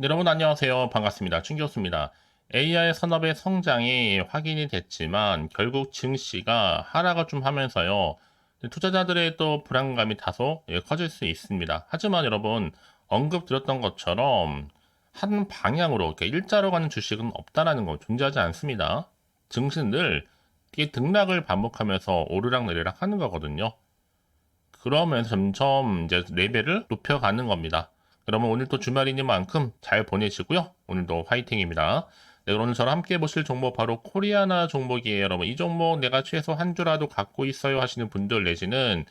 네, 여러분 안녕하세요. 반갑습니다. 충교수입니다. AI 산업의 성장이 확인이 됐지만 결국 증시가 하락을 좀 하면서요. 투자자들의 또 불안감이 다소 커질 수 있습니다. 하지만 여러분 언급 드렸던 것처럼 한 방향으로 이렇게 일자로 가는 주식은 없다라는 거 존재하지 않습니다. 증시는 늘 이게 등락을 반복하면서 오르락내리락 하는 거거든요. 그러면서 점점 이제 레벨을 높여가는 겁니다. 그러면 오늘 또 주말이니만큼 잘 보내시고요. 오늘도 화이팅입니다. 네, 오늘 저랑 함께 보실 종목 바로 코리아나 종목이에요. 여러분 이 종목 내가 최소 한 주라도 갖고 있어요 하시는 분들 내지는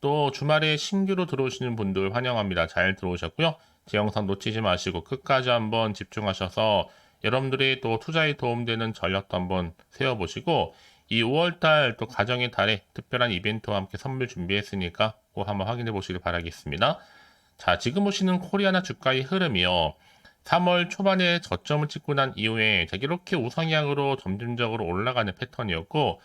또 주말에 신규로 들어오시는 분들 환영합니다. 잘 들어오셨고요. 제 영상 놓치지 마시고 끝까지 한번 집중하셔서 여러분들이 또 투자에 도움되는 전략도 한번 세워보시고 이 5월달 또 가정의 달에 특별한 이벤트와 함께 선물 준비했으니까 꼭 한번 확인해 보시길 바라겠습니다. 자, 지금 보시는 코리아나 주가의 흐름이요. 3월 초반에 저점을 찍고 난 이후에 이렇게 우상향으로 점진적으로 올라가는 패턴이었고,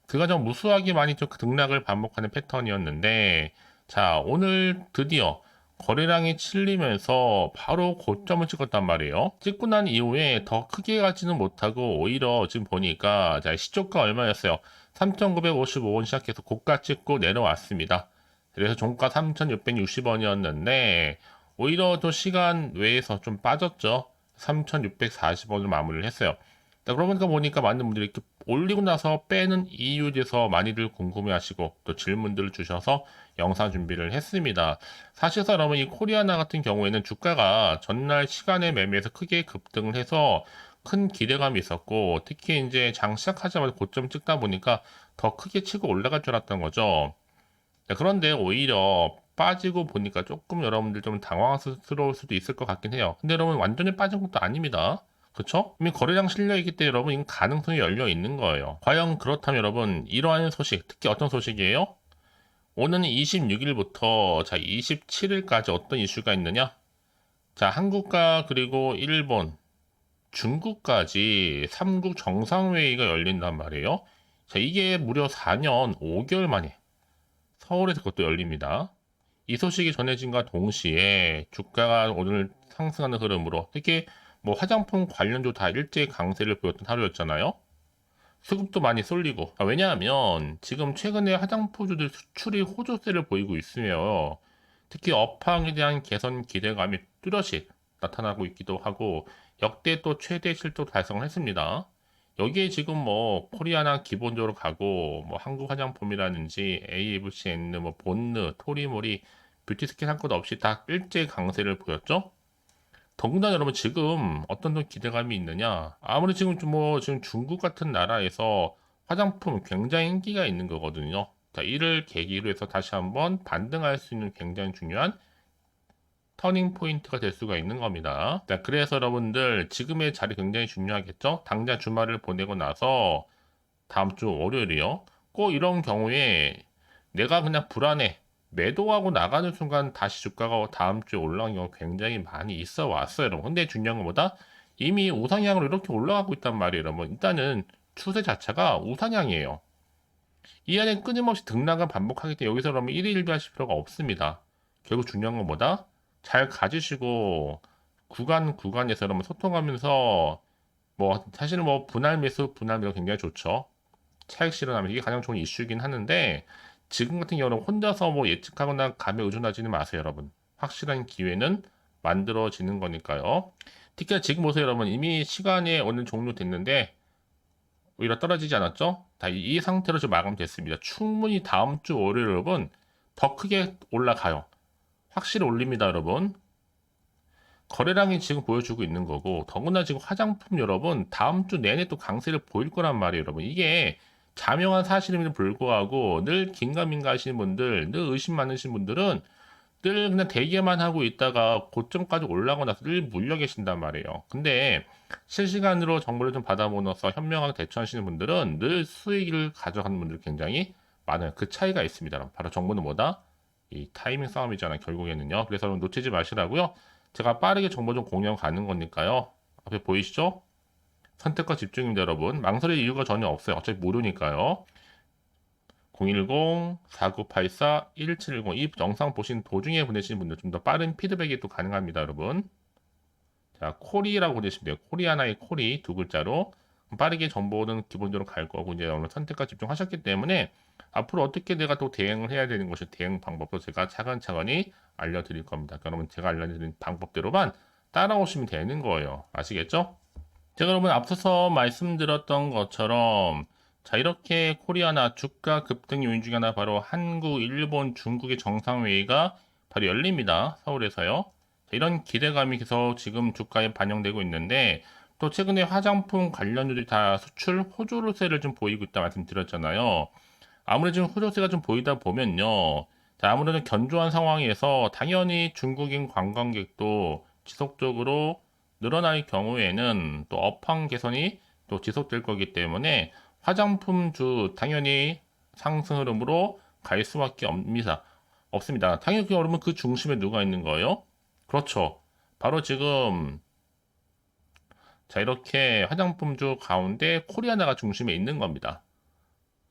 그가 좀 무수하게 많이 좀 등락을 반복하는 패턴이었는데, 자, 오늘 드디어 거래량이 칠리면서 바로 고점을 찍었단 말이에요. 찍고 난 이후에 더 크게 가지는 못하고 오히려 지금 보니까 자, 시초가 얼마였어요? 3,955원 시작해서 고가 찍고 내려왔습니다. 그래서 종가 3,660원이었는데 오히려 또 시간 외에서 좀 빠졌죠. 3,640원으로 마무리를 했어요. 자, 그러고 보니까 많은 분들이 이렇게 올리고 나서 빼는 이유에 대해서 많이들 궁금해하시고 또 질문들을 주셔서 영상 준비를 했습니다. 사실상 여러분 이 코리아나 같은 경우에는 주가가 전날 시간의 매매에서 크게 급등을 해서 큰 기대감이 있었고 특히 이제 장 시작하자마자 고점 찍다 보니까 더 크게 치고 올라갈 줄 알았던 거죠. 자, 그런데 오히려 빠지고 보니까 조금 여러분들 좀 당황스러울 수도 있을 것 같긴 해요. 근데 여러분 완전히 빠진 것도 아닙니다. 그쵸? 이미 거래량 실려있기 때문에 여러분 이 가능성이 열려 있는 거예요. 과연 그렇다면 여러분 이러한 소식, 특히 어떤 소식이에요? 오는 26일부터 자 27일까지 어떤 이슈가 있느냐? 자 한국과 그리고 일본, 중국까지 3국 정상회의가 열린단 말이에요. 자 이게 무려 4년 5개월 만에 서울에서 그것도 열립니다. 이 소식이 전해진과 동시에 주가가 오늘 상승하는 흐름으로 특히 뭐 화장품 관련주 다 일제히 강세를 보였던 하루였잖아요. 수급도 많이 쏠리고. 왜냐하면 지금 최근에 화장품주들 수출이 호조세를 보이고 있으며 특히 업황에 대한 개선 기대감이 뚜렷이 나타나고 있기도 하고 역대 또 최대 실적 달성을 했습니다. 여기에 지금 뭐 코리아나 기본적으로 가고 뭐 한국 화장품이라든지 AFCN 뭐 본느, 토리모리, 뷰티스킨 할 것 없이 다 일제 강세를 보였죠. 더군다나 여러분 지금 어떤 또 기대감이 있느냐? 아무리 지금 좀 뭐 지금 중국 같은 나라에서 화장품 굉장히 인기가 있는 거거든요. 자, 이를 계기로 해서 다시 한번 반등할 수 있는 굉장히 중요한 터닝 포인트가 될 수가 있는 겁니다. 자, 그래서 여러분들 지금의 자리 굉장히 중요하겠죠? 당장 주말을 보내고 나서 다음 주 월요일이요. 꼭 이런 경우에 내가 그냥 불안해. 매도하고 나가는 순간 다시 주가가 다음 주에 올라간 경우 굉장히 많이 있어 왔어요, 여러분. 근데 중요한 것보다 이미 우상향으로 이렇게 올라가고 있단 말이에요, 여러분. 일단은 추세 자체가 우상향이에요. 이 안에 끊임없이 등락을 반복하기 때문에 여기서 그러면 1위 1비하실 필요가 없습니다. 결국 중요한 것보다 잘 가지시고 구간에서 여러분 소통하면서 뭐 사실은 뭐 분할 매수, 분할 매도 굉장히 좋죠. 차익 실현하면 이게 가장 좋은 이슈이긴 하는데 지금 같은 경우는 혼자서 뭐 예측하거나 감에 의존하지는 마세요, 여러분. 확실한 기회는 만들어지는 거니까요. 특히 지금 보세요, 여러분. 이미 시간이 오늘 종료됐는데 오히려 떨어지지 않았죠? 이 상태로 지금 마감됐습니다. 충분히 다음 주 월요일 여러분 더 크게 올라가요. 확실히 올립니다, 여러분. 거래량이 지금 보여주고 있는 거고 더구나 지금 화장품 여러분 다음 주 내내 또 강세를 보일 거란 말이에요, 여러분. 이게 자명한 사실임에도 불구하고 늘 긴가민가 하시는 분들, 늘 의심 많으신 분들은 늘 그냥 대기만 하고 있다가 고점까지 올라가고 나서 늘 물려 계신단 말이에요. 근데 실시간으로 정보를 좀 받아보면서 현명하게 대처하시는 분들은 늘 수익을 가져가는 분들 굉장히 많아요. 그 차이가 있습니다. 바로 정보는 뭐다? 이 타이밍 싸움이잖아요. 결국에는요. 그래서 여러분 놓치지 마시라고요. 제가 빠르게 정보 좀 공유 가는 거니까요. 앞에 보이시죠? 선택과 집중입니다, 여러분. 망설일 이유가 전혀 없어요. 어차피 모르니까요. 010-4984-1710 이 영상 보신 도중에 보내신 분들 좀 더 빠른 피드백이 또 가능합니다, 여러분. 자, 코리라고 보내시면 돼요. 코리아나의 코리 두 글자로 빠르게 정보는 기본적으로 갈 거고 이제 오늘 선택과 집중하셨기 때문에 앞으로 어떻게 내가 또 대응을 해야 되는 것이 대응 방법도 제가 차근차근히 알려드릴 겁니다. 그러면 제가 알려드린 방법대로만 따라오시면 되는 거예요. 아시겠죠? 제가 여러분 앞서서 말씀드렸던 것처럼 자 이렇게 코리아나 주가 급등 요인 중에 하나 바로 한국, 일본, 중국의 정상회의가 바로 열립니다. 서울에서요. 자, 이런 기대감이 계속 지금 주가에 반영되고 있는데 또 최근에 화장품 관련주들이 다 수출 호조세를 좀 보이고 있다 말씀드렸잖아요. 아무래도 지금 호조세가 좀 보이다 보면요. 자, 아무래도 견조한 상황에서 당연히 중국인 관광객도 지속적으로 늘어날 경우에는 또 업황 개선이 또 지속될 거기 때문에 화장품주 당연히 상승 흐름으로 갈 수밖에 없습니다. 당연히 여러분 그 중심에 누가 있는 거예요? 그렇죠. 바로 지금 자 이렇게 화장품주 가운데 코리아나가 중심에 있는 겁니다.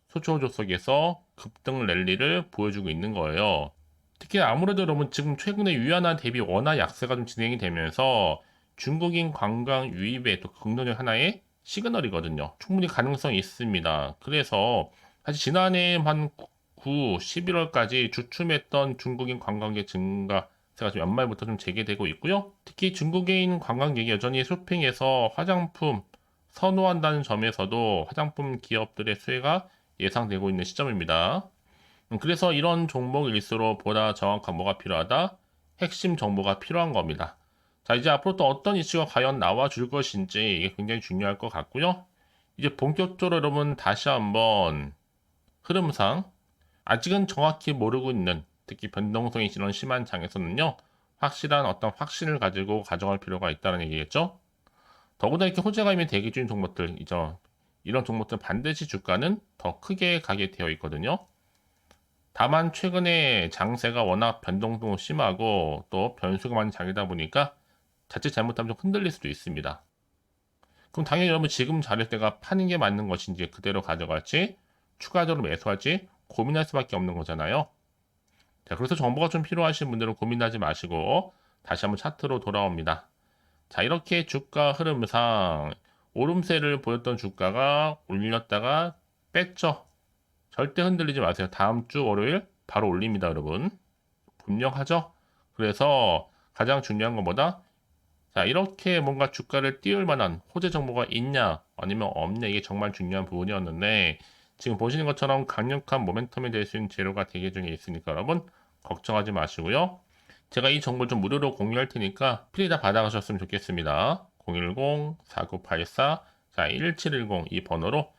수초조 속에서 급등 랠리를 보여주고 있는 거예요. 특히 아무래도 여러분 지금 최근에 위안화 대비 원화 약세가 좀 진행이 되면서 중국인 관광 유입의 또 긍정적 하나의 시그널이거든요. 충분히 가능성이 있습니다. 그래서 사실 지난해 한 9, 11월까지 주춤했던 중국인 관광객 증가세가 좀 연말부터 좀 재개되고 있고요. 특히 중국인 관광객이 여전히 쇼핑에서 화장품 선호한다는 점에서도 화장품 기업들의 수혜가 예상되고 있는 시점입니다. 그래서 이런 종목일수록 보다 정확한 뭐가 필요하다? 핵심 정보가 필요한 겁니다. 자, 이제 앞으로 또 어떤 이슈가 과연 나와줄 것인지 이게 굉장히 중요할 것 같고요. 이제 본격적으로 여러분 다시 한번 흐름상 아직은 정확히 모르고 있는 특히 변동성이 이런 심한 장에서는요. 확실한 어떤 확신을 가지고 가져갈 필요가 있다는 얘기겠죠. 더구나 이렇게 호재감이 대기 중인 종목들이죠. 이런 종목들은 반드시 주가는 더 크게 가게 되어 있거든요. 다만 최근에 장세가 워낙 변동도 심하고 또 변수가 많은 장이다 보니까 자칫 잘못하면 좀 흔들릴 수도 있습니다. 그럼 당연히 여러분 지금 자릴 때가 파는 게 맞는 것인지 그대로 가져갈지 추가적으로 매수할지 고민할 수밖에 없는 거잖아요. 자, 그래서 정보가 좀 필요하신 분들은 고민하지 마시고 다시 한번 차트로 돌아옵니다. 자, 이렇게 주가 흐름상 오름세를 보였던 주가가 올렸다가 뺐죠. 절대 흔들리지 마세요. 다음 주 월요일 바로 올립니다, 여러분. 분명하죠? 그래서 가장 중요한 것보다 자, 이렇게 뭔가 주가를 띄울 만한 호재 정보가 있냐 아니면 없냐 이게 정말 중요한 부분이었는데 지금 보시는 것처럼 강력한 모멘텀이 될 수 있는 재료가 대기 중에 있으니까 여러분 걱정하지 마시고요. 제가 이 정보를 좀 무료로 공유할 테니까 필히 다 받아가셨으면 좋겠습니다. 010-4984 자, 1710 이 번호로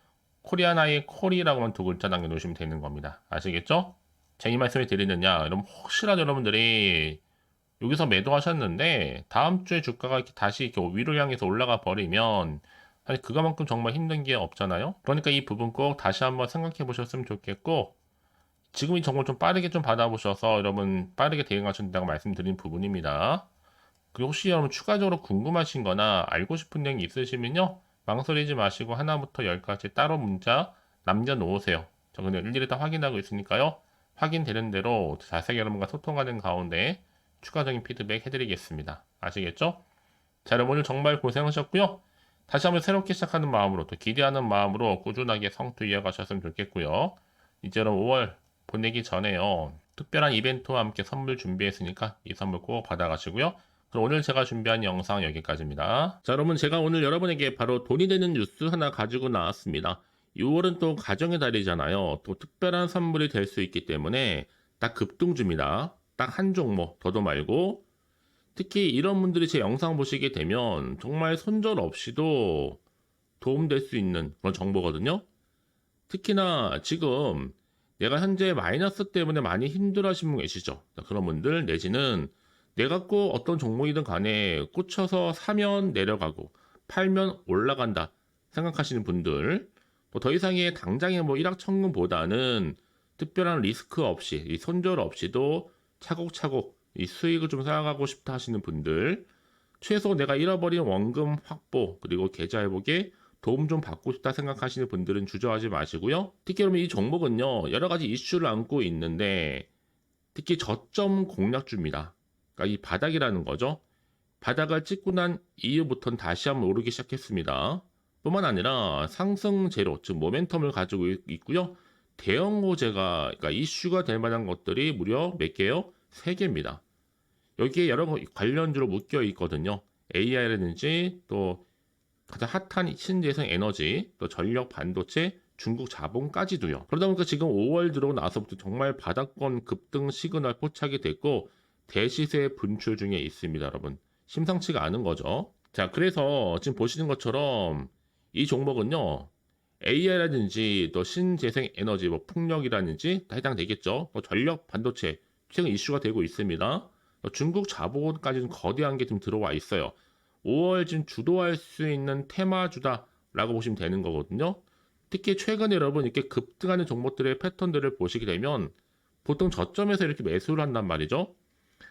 코리아나의 코리라고만 두 글자 남겨놓으시면 되는 겁니다. 아시겠죠? 제가 이 말씀을 드리느냐 여러분 혹시라도 여러분들이 여기서 매도하셨는데 다음 주에 주가가 이렇게 다시 이렇게 위로 향해서 올라가 버리면 사실 그거만큼 정말 힘든 게 없잖아요. 그러니까 이 부분 꼭 다시 한번 생각해 보셨으면 좋겠고 지금 이 정보 좀 빠르게 좀 받아보셔서 여러분 빠르게 대응하신다고 말씀드린 부분입니다. 그리고 혹시 여러분 추가적으로 궁금하신 거나 알고 싶은 내용이 있으시면요. 망설이지 마시고 하나부터 열까지 따로 문자 남겨놓으세요. 저 그냥 일일이 다 확인하고 있으니까요. 확인되는 대로 자세히 여러분과 소통하는 가운데 추가적인 피드백 해드리겠습니다. 아시겠죠? 자, 여러분 오늘 정말 고생하셨고요. 다시 한번 새롭게 시작하는 마음으로 또 기대하는 마음으로 꾸준하게 성투 이어가셨으면 좋겠고요. 이제 여러분 5월 보내기 전에요. 특별한 이벤트와 함께 선물 준비했으니까 이 선물 꼭 받아가시고요. 그럼 오늘 제가 준비한 영상 여기까지입니다. 자, 여러분 제가 오늘 여러분에게 바로 돈이 되는 뉴스 하나 가지고 나왔습니다. 6월은 또 가정의 달이잖아요. 또 특별한 선물이 될 수 있기 때문에 딱 급등주입니다. 딱 한 종목 더도 말고 특히 이런 분들이 제 영상 보시게 되면 정말 손절 없이도 도움될 수 있는 그런 정보거든요. 특히나 지금 내가 현재 마이너스 때문에 많이 힘들어하시는 분 계시죠. 그런 분들 내지는 내가 꼭 어떤 종목이든 간에 꽂혀서 사면 내려가고 팔면 올라간다 생각하시는 분들 뭐 더 이상의 당장의 뭐 일확천금보다는 특별한 리스크 없이 이 손절 없이도 차곡차곡 이 수익을 좀 쌓아가고 싶다 하시는 분들 최소 내가 잃어버린 원금 확보 그리고 계좌 회복에 도움 좀 받고 싶다 생각하시는 분들은 주저하지 마시고요. 특히 그러면 이 종목은요 여러 가지 이슈를 안고 있는데 특히 저점 공략주입니다. 그러니까 이 바닥이라는 거죠. 바닥을 찍고 난 이후부터는 다시 한번 오르기 시작했습니다. 뿐만 아니라 상승 재료, 즉 모멘텀을 가지고 있고요. 대형 호재가, 그러니까 이슈가 될 만한 것들이 무려 몇 개요? 3개입니다. 여기에 여러 관련주로 묶여 있거든요. AI라든지 또 가장 핫한 신재생 에너지, 또 전력 반도체, 중국 자본까지도요. 그러다 보니까 지금 5월 들어오고 나서부터 정말 바닥권 급등 시그널 포착이 됐고 대시세 분출 중에 있습니다, 여러분. 심상치가 않은 거죠. 자, 그래서 지금 보시는 것처럼 이 종목은요. AI라든지 또 신재생 에너지, 뭐 풍력이라든지 다 해당되겠죠. 또 전력 반도체 최근 이슈가 되고 있습니다. 중국 자본까지는 거대한 게 좀 들어와 있어요. 5월 지금 주도할 수 있는 테마주다라고 보시면 되는 거거든요. 특히 최근에 여러분 이렇게 급등하는 종목들의 패턴들을 보시게 되면 보통 저점에서 이렇게 매수를 한단 말이죠.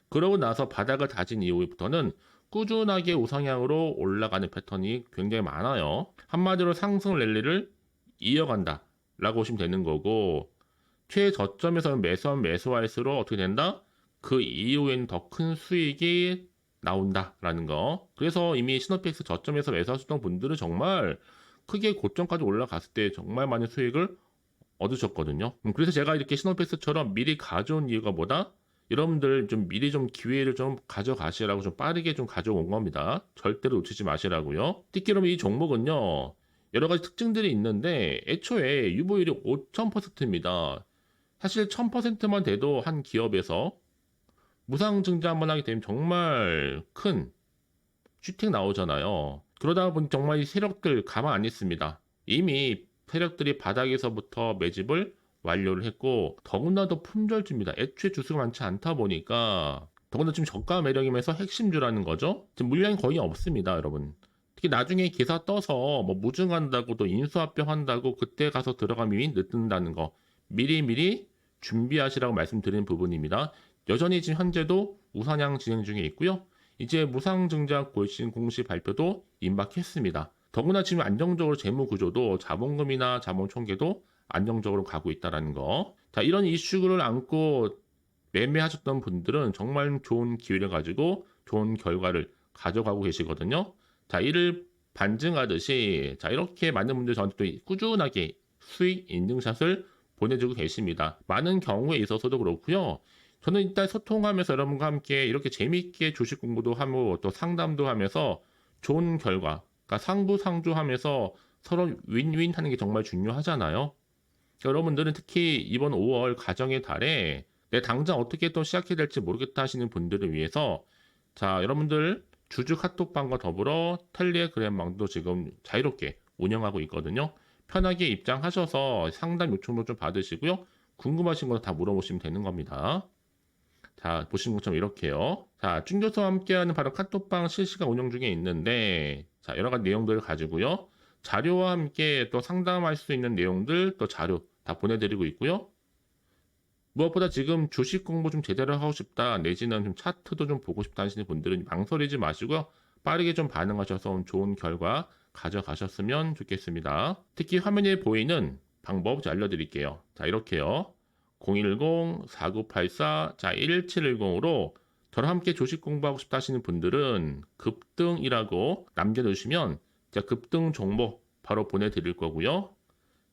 그러고 나서 바닥을 다진 이후부터는 꾸준하게 우상향으로 올라가는 패턴이 굉장히 많아요. 한마디로 상승 랠리를 이어간다 라고 보시면 되는 거고, 최저점에서는 매수할수록 어떻게 된다? 그 이후엔 더 큰 수익이 나온다라는 거. 그래서 이미 시노펙스 저점에서 매수하셨던 분들은 정말 크게 고점까지 올라갔을 때 정말 많은 수익을 얻으셨거든요. 그래서 제가 이렇게 시노펙스처럼 미리 가져온 이유가 뭐다? 여러분들 좀 미리 좀 기회를 좀 가져가시라고 좀 빠르게 좀 가져온 겁니다. 절대로 놓치지 마시라고요. 특히 여러분 이 종목은요. 여러 가지 특징들이 있는데 애초에 유보율이 5,000%입니다. 사실 1,000%만 돼도 한 기업에서 무상증자 한번 하게 되면 정말 큰 슈팅 나오잖아요. 그러다 보니 정말 이 세력들 가만 안 있습니다. 이미 세력들이 바닥에서부터 매집을 완료를 했고 더군다나 품절주입니다. 애초에 주수가 많지 않다 보니까 더군다나 지금 저가 매력이면서 핵심주라는 거죠. 지금 물량이 거의 없습니다, 여러분. 특히 나중에 기사 떠서 뭐 무증한다고 또 인수합병한다고 그때 가서 들어가면 늦는다는 거 미리미리 준비하시라고 말씀드리는 부분입니다. 여전히 지금 현재도 우상향 진행 중에 있고요. 이제 무상증자 골신 공시 발표도 임박했습니다. 더구나 지금 안정적으로 재무 구조도 자본금이나 자본 총계도 안정적으로 가고 있다는 거. 자, 이런 이슈를 안고 매매하셨던 분들은 정말 좋은 기회를 가지고 좋은 결과를 가져가고 계시거든요. 자, 이를 반증하듯이 자, 이렇게 많은 분들이 저한테 또 꾸준하게 수익 인증샷을 보내주고 계십니다. 많은 경우에 있어서도 그렇고요. 저는 일단 소통하면서 여러분과 함께 이렇게 재미있게 주식 공부도 하고 또 상담도 하면서 좋은 결과, 그러니까 상부상조하면서 서로 윈윈 하는 게 정말 중요하잖아요. 여러분들은 특히 이번 5월 가정의 달에 내 당장 어떻게 또 시작해야 될지 모르겠다 하시는 분들을 위해서 자, 여러분들 주주 카톡방과 더불어 텔레그램방도 지금 자유롭게 운영하고 있거든요. 편하게 입장하셔서 상담 요청도 좀 받으시고요. 궁금하신 거 다 물어보시면 되는 겁니다. 자, 보시는 것처럼 이렇게요. 자, 준교수와 함께하는 바로 카톡방 실시간 운영 중에 있는데, 자, 여러 가지 내용들을 가지고요. 자료와 함께 또 상담할 수 있는 내용들, 또 자료 다 보내드리고 있고요. 무엇보다 지금 주식 공부 좀 제대로 하고 싶다, 내지는 좀 차트도 좀 보고 싶다 하시는 분들은 망설이지 마시고요. 빠르게 좀 반응하셔서 좋은 결과 가져가셨으면 좋겠습니다. 특히 화면에 보이는 방법 알려드릴게요. 자, 이렇게요. 010-4984, 자, 1710으로 저랑 함께 주식 공부하고 싶다 하시는 분들은 급등이라고 남겨주시면 제가 급등 종목 바로 보내드릴 거고요.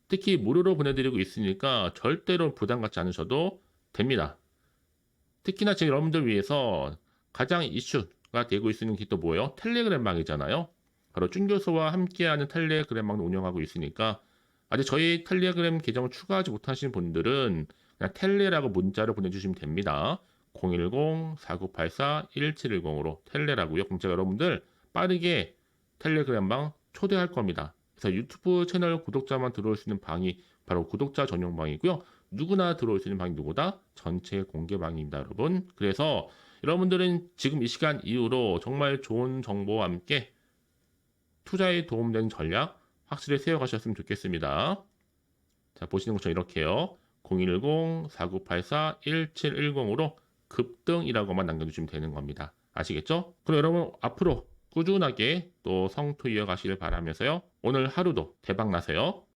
특히 무료로 보내드리고 있으니까 절대로 부담 갖지 않으셔도 됩니다. 특히나 제가 여러분들 위해서 가장 이슈가 되고 있는 게 또 뭐예요? 텔레그램방이잖아요. 바로 준교수와 함께하는 텔레그램방을 운영하고 있으니까 아직 저희 텔레그램 계정을 추가하지 못하신 분들은 그냥 텔레라고 문자를 보내주시면 됩니다. 010-4984-1710으로 텔레라고요. 그럼 제가 여러분들 빠르게 텔레그램방 초대할 겁니다. 그래서 유튜브 채널 구독자만 들어올 수 있는 방이 바로 구독자 전용 방이고요. 누구나 들어올 수 있는 방이 누구다? 전체 공개 방입니다, 여러분. 그래서 여러분들은 지금 이 시간 이후로 정말 좋은 정보와 함께 투자에 도움되는 전략 확실히 세워가셨으면 좋겠습니다. 자, 보시는 것처럼 이렇게요. 010-4984-1710으로 급등이라고만 남겨주시면 되는 겁니다. 아시겠죠? 그럼 여러분 앞으로 꾸준하게 또 성투 이어가시길 바라면서요. 오늘 하루도 대박 나세요.